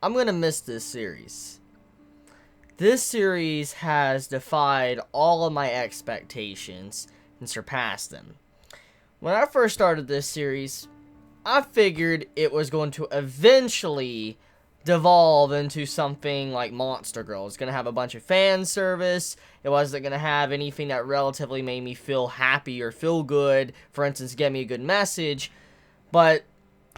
I'm gonna miss this series. This series has defied all of my expectations and surpassed them. When I first started this series, I figured it was going to eventually devolve into something like Monster Girl. It's going to have a bunch of fan service. It wasn't going to have anything that relatively made me feel happy or feel good. For instance, get me a good message. But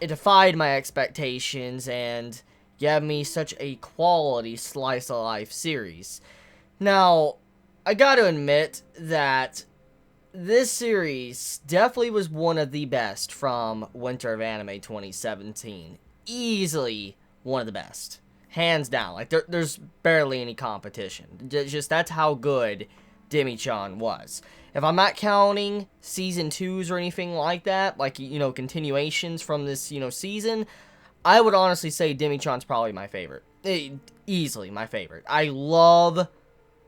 it defied my expectations and gave me such a quality slice of life series. Now, I gotta admit that this series definitely was one of the best from Winter of Anime 2017. Easily one of the best. Hands down. Like, there's barely any competition. Just that's how good Demi-chan was. If I'm not counting season 2s or anything like that, like, continuations from this, season, I would honestly say Demi-chan's probably my favorite. Easily my favorite. I love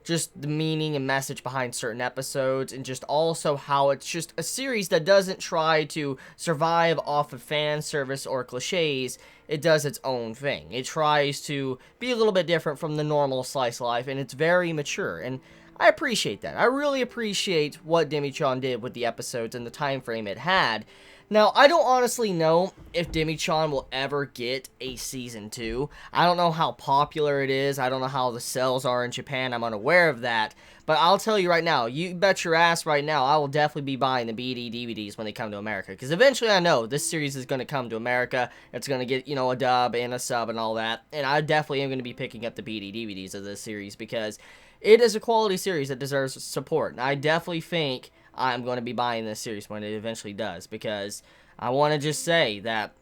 just the meaning and message behind certain episodes, and just also how it's just a series that doesn't try to survive off of fan service or cliches. It does its own thing. It tries to be a little bit different from the normal slice of life, and it's very mature, and I appreciate that. I really appreciate what Demi-chan did with the episodes and the time frame it had. Now, I don't honestly know if Demi-chan will ever get a Season 2. I don't know how popular it is. I don't know how the sales are in Japan. I'm unaware of that. But I'll tell you right now, you bet your ass right now, I will definitely be buying the BD DVDs when they come to America. Because eventually I know this series is going to come to America. It's going to get, a dub and a sub and all that. And I definitely am going to be picking up the BD DVDs of this series because it is a quality series that deserves support. And I definitely think I'm going to be buying this series when it eventually does, because I want to just say that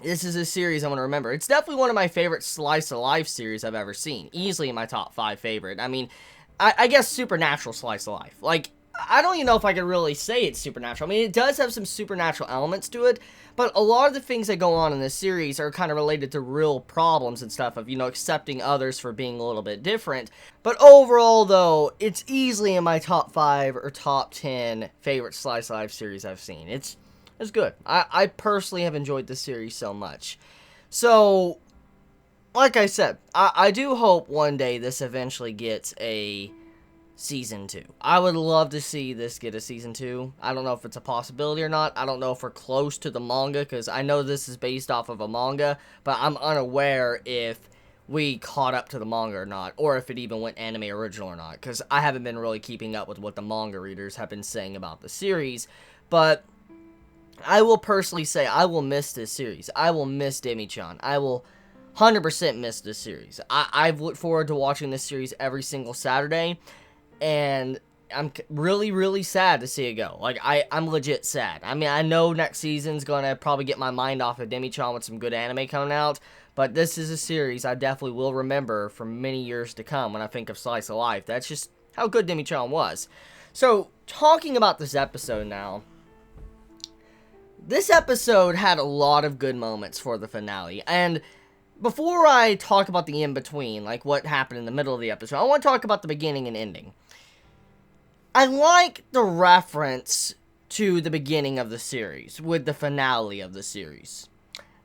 this is a series I'm going to remember. It's definitely one of my favorite slice of life series I've ever seen. Easily in my top 5 favorite. I mean, I guess supernatural slice of life. Like, I don't even know if I could really say it's supernatural. I mean, it does have some supernatural elements to it, but a lot of the things that go on in this series are kind of related to real problems and stuff of, accepting others for being a little bit different. But overall, though, it's easily in my top 5 or top 10 favorite slice of life series I've seen. It's good. I personally have enjoyed this series so much. So, like I said, I do hope one day this eventually gets a Season 2. I would love to see this get a Season 2. I don't know if it's a possibility or not. I don't know if we're close to the manga, because I know this is based off of a manga, but I'm unaware if we caught up to the manga or not, or if it even went anime original or not, because I haven't been really keeping up with what the manga readers have been saying about the series. But I will personally say I will miss this series. I will miss Demi-chan. I will 100% miss this series. I've looked forward to watching this series every single Saturday, and I'm really, really sad to see it go. Like, I'm legit sad. I mean, I know next season's gonna probably get my mind off of Demi-chan with some good anime coming out, but this is a series I definitely will remember for many years to come when I think of Slice of Life. That's just how good Demi-chan was. So, talking about this episode now, this episode had a lot of good moments for the finale, and before I talk about the in-between, like what happened in the middle of the episode, I want to talk about the beginning and ending. I like the reference to the beginning of the series, with the finale of the series.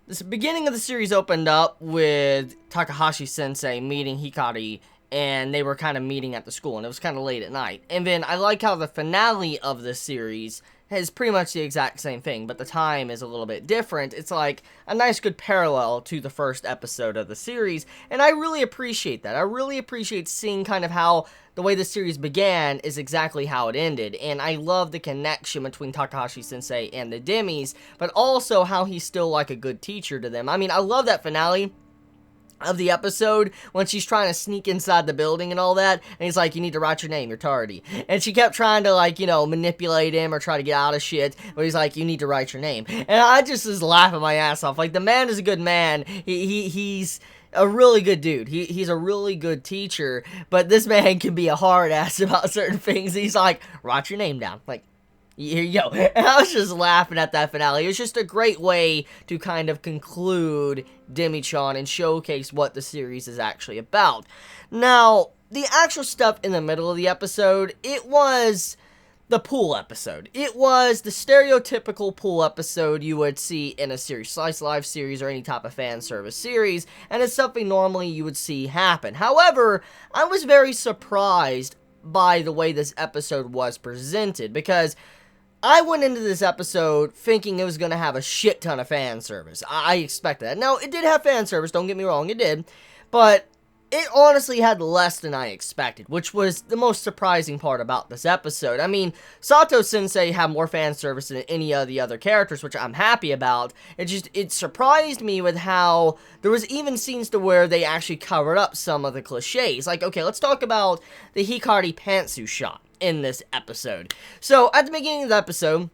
This beginning of the series opened up with Takahashi-sensei meeting Hikari, and they were kind of meeting at the school, and it was kind of late at night. And then I like how the finale of the series is pretty much the exact same thing, but the time is a little bit different. It's like a nice good parallel to the first episode of the series, and I really appreciate that. I really appreciate seeing kind of how the way the series began is exactly how it ended, and I love the connection between Takahashi-sensei and the Demis, but also how he's still like a good teacher to them. I mean, I love that finale of the episode when she's trying to sneak inside the building and all that, and he's like, you need to write your name, you're tardy. And she kept trying to, like, manipulate him or try to get out of shit, but he's like, you need to write your name. And I just was laughing my ass off. Like, the man is a good man. He's a really good dude. He's a really good teacher, but this man can be a hard ass about certain things. He's like, write your name down. Like, here you go. And I was just laughing at that finale. It was just a great way to kind of conclude Demi-chan and showcase what the series is actually about. Now, the actual stuff in the middle of the episode, it was the pool episode. It was the stereotypical pool episode you would see in a series, slice live series, or any type of fan service series, and it's something normally you would see happen. However, I was very surprised by the way this episode was presented, because I went into this episode thinking it was going to have a shit ton of fan service. I expected that. Now, it did have fan service, don't get me wrong, it did, but it honestly had less than I expected, which was the most surprising part about this episode. I mean, Sato Sensei had more fan service than any of the other characters, which I'm happy about. It surprised me with how there was even scenes to where they actually covered up some of the cliches. Like, okay, let's talk about the Hikari pantsuit shot in this episode. So, at the beginning of the episode,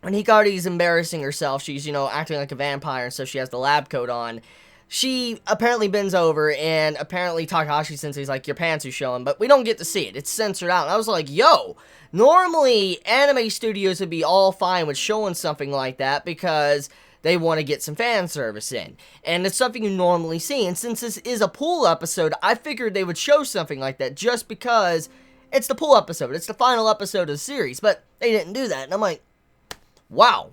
when Hikari's embarrassing herself, she's, acting like a vampire, and so she has the lab coat on. She apparently bends over, and apparently Takahashi Sensei's like, your pants are showing, but we don't get to see it. It's censored out. And I was like, yo, normally anime studios would be all fine with showing something like that because they want to get some fan service in. And it's something you normally see. And since this is a pool episode, I figured they would show something like that just because it's the pool episode. It's the final episode of the series, but they didn't do that. And I'm like, wow.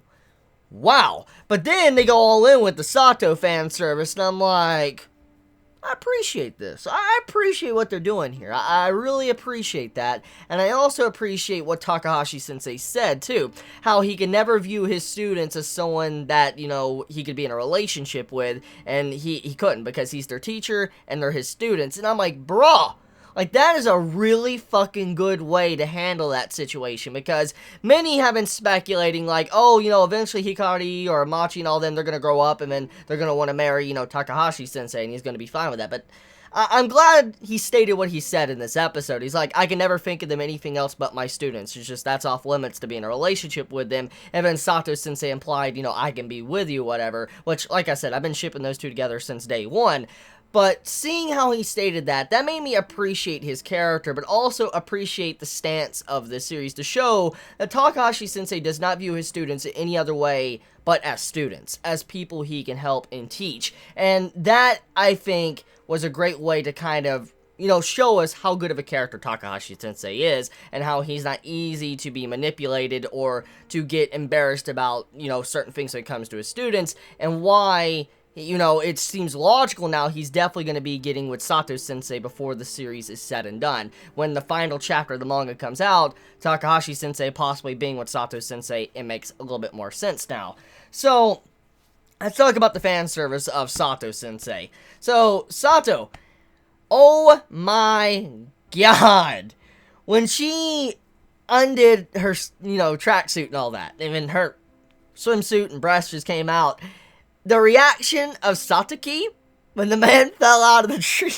But then they go all in with the Sato fan service, and I'm like, I appreciate this. I appreciate what they're doing here. I really appreciate that. And I also appreciate what Takahashi Sensei said, too. How he can never view his students as someone that, he could be in a relationship with, and he couldn't because he's their teacher and they're his students. And I'm like, bruh. Like, that is a really fucking good way to handle that situation, because many have been speculating, like, oh, eventually Hikari or Machi and all them, they're gonna grow up, and then they're gonna want to marry, Takahashi Sensei, and he's gonna be fine with that, but I'm glad he stated what he said in this episode. He's like, I can never think of them anything else but my students. It's just, that's off limits to be in a relationship with them. And then Sato Sensei implied, I can be with you, whatever, which, like I said, I've been shipping those two together since day one. But seeing how he stated that made me appreciate his character, but also appreciate the stance of this series to show that Takahashi Sensei does not view his students in any other way but as students, as people he can help and teach. And that, I think, was a great way to kind of, show us how good of a character Takahashi Sensei is, and how he's not easy to be manipulated or to get embarrassed about, certain things when it comes to his students, and why, it seems logical now he's definitely going to be getting with Sato Sensei before the series is said and done. When the final chapter of the manga comes out, Takahashi Sensei possibly being with Sato Sensei, it makes a little bit more sense now. So, let's talk about the fan service of Sato Sensei. So, Sato, oh my god. When she undid her, tracksuit and all that, and then her swimsuit and breasts just came out, the reaction of Satsuki when the man fell out of the tree.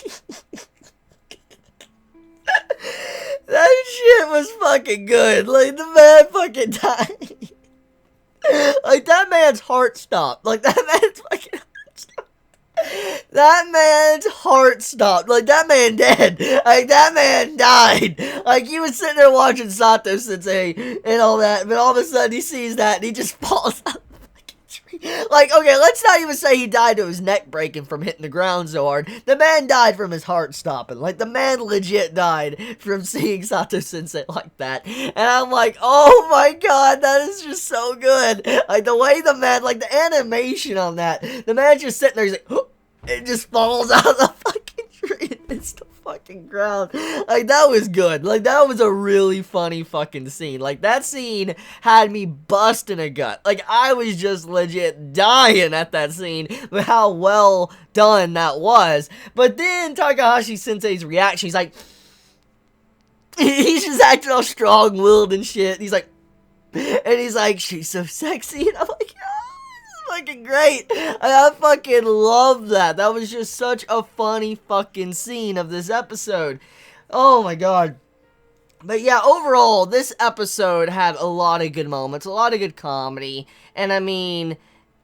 That shit was fucking good. Like, the man fucking died. Like, that man's heart stopped. Like, that man's fucking heart stopped. That man's heart stopped. Like, that man dead. Like, that man died. Like, he was sitting there watching Sato Sensei and all that, but all of a sudden he sees that and he just falls out. Like, okay, let's not even say he died to his neck breaking from hitting the ground so hard. The man died from his heart stopping. Like, the man legit died from seeing Sato Sensei like that. And I'm like, oh my god, that is just so good. Like, the way the man, like, the animation on that. The man just sitting there, he's like, oh, it just falls out of the fucking tree and hits the fucking ground. Like, that was good. Like, that was a really funny fucking scene. Like, that scene had me busting a gut. Like, I was just legit dying at that scene with how well done that was. But then Takahashi Sensei's reaction, he's like, he's just acting all strong-willed and shit. He's like, she's so sexy. And I'm like, fucking great. I fucking love that. That was just such a funny fucking scene of this episode. Oh my god. But yeah, overall, this episode had a lot of good moments, a lot of good comedy, and I mean,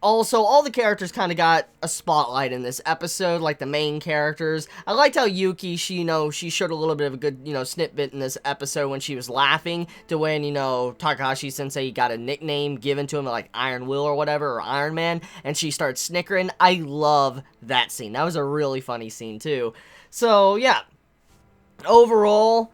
also, all the characters kind of got a spotlight in this episode, like the main characters. I liked how Yuki, she showed a little bit of a good, snippet in this episode when she was laughing to when, Takahashi Sensei got a nickname given to him, like Iron Will or whatever, or Iron Man, and she starts snickering. I love that scene. That was a really funny scene, too. So, yeah. Overall,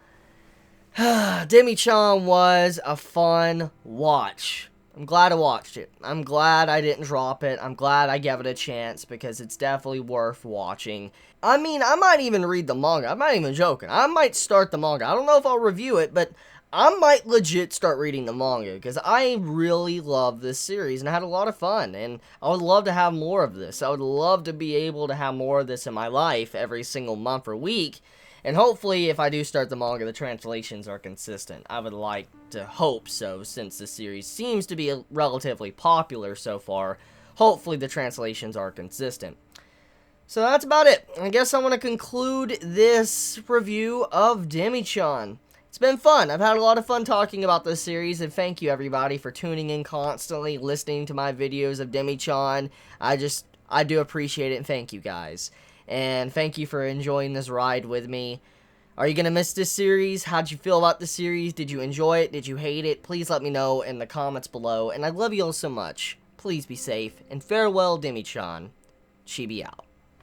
Demi-chan was a fun watch. I'm glad I watched it. I'm glad I didn't drop it. I'm glad I gave it a chance because it's definitely worth watching. I mean, I might even read the manga. I'm not even joking. I might start the manga. I don't know if I'll review it, but I might legit start reading the manga because I really love this series and I had a lot of fun. And I would love to have more of this. I would love to be able to have more of this in my life every single month or week. And hopefully, if I do start the manga, the translations are consistent. I would like to hope so, since the series seems to be relatively popular so far. Hopefully, the translations are consistent. So that's about it. I guess I want to conclude this review of Demi-chan. It's been fun. I've had a lot of fun talking about this series, and thank you everybody for tuning in constantly, listening to my videos of Demi-chan. I do appreciate it, and thank you guys. And thank you for enjoying this ride with me. Are you going to miss this series? How'd you feel about the series? Did you enjoy it? Did you hate it? Please let me know in the comments below. And I love you all so much. Please be safe. And farewell, Demi-chan. Chibi out.